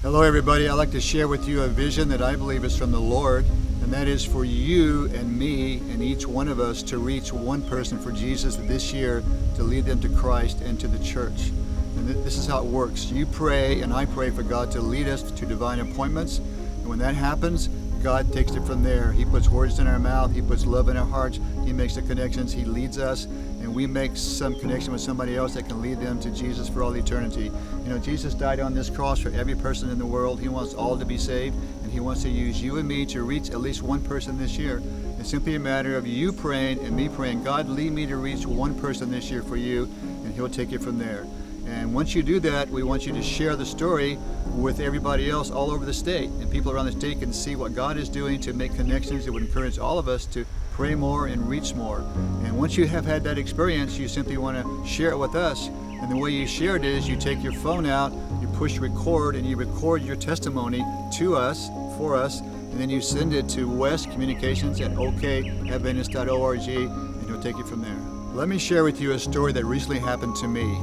Hello everybody, I'd like to share with you a vision that I believe is from the Lord, and that is for you and me and each one of us to reach one person for Jesus this year, to lead them to Christ and to the church. And this is how it works. You pray and I pray for God to lead us to divine appointments, and when that happens, God takes it from there. He puts words in our mouth, He puts love in our hearts, He makes the connections, He leads us, and we make some connection with somebody else that can lead them to Jesus for all eternity. You know, Jesus died on this cross for every person in the world. He wants all to be saved, and He wants to use you and me to reach at least one person this year. It's simply a matter of you praying and me praying, God, lead me to reach one person this year for you, and He'll take it from there. And once you do that, we want you to share the story with everybody else all over the state. And people around the state can see what God is doing to make connections. It would encourage all of us to pray more and reach more. And once you have had that experience, you simply want to share it with us. And the way you share it is you take your phone out, you push record, and you record your testimony to us, for us, and then you send it to West Communications at okadventist.org, and he'll take it from there. Let me share with you a story that recently happened to me.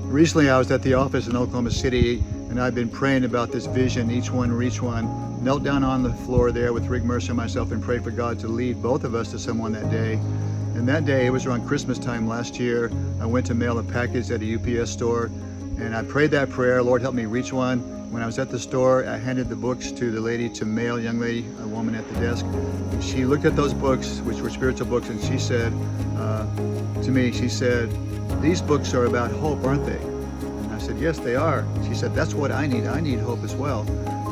Recently, I was at the office in Oklahoma City, and I've been praying about this vision, each one reach one. Knelt down on the floor there with Rick Mercer and myself and prayed for God to lead both of us to someone that day. And that day, it was around Christmas time last year, I went to mail a package at a UPS store, and I prayed that prayer, Lord, help me reach one. When I was at the store, I handed the books to the lady to mail, young lady, a woman at the desk. And she looked at those books, which were spiritual books, and she said to me, she said, "These books are about hope, aren't they?" And I said, "Yes, they are." She said, "That's what I need. I need hope as well."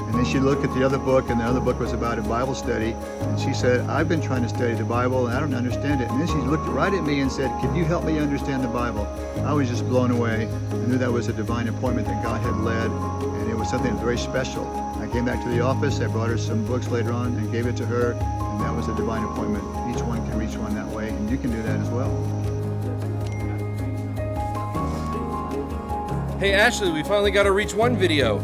And then she looked at the other book, and the other book was about a Bible study. And she said, "I've been trying to study the Bible, and I don't understand it." And then she looked right at me and said, "Can you help me understand the Bible?" I was just blown away. I knew that was a divine appointment that God had led, and it was something very special. I came back to the office, I brought her some books later on and gave it to her, and that was a divine appointment. Each one can reach one that way, and you can do that as well. Hey Ashley, we finally got a Reach One video.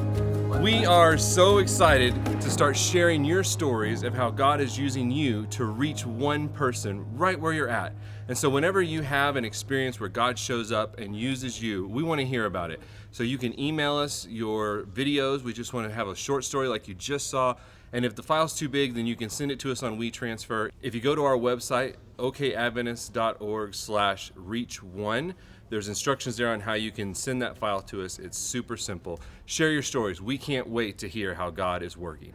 We are so excited to start sharing your stories of how God is using you to reach one person right where you're at. And so whenever you have an experience where God shows up and uses you, we want to hear about it. So you can email us your videos. We just want to have a short story like you just saw. And if the file's too big, then you can send it to us on WeTransfer. If you go to our website, okadventist.org/reach1, there's instructions there on how you can send that file to us. It's super simple. Share your stories. We can't wait to hear how God is working.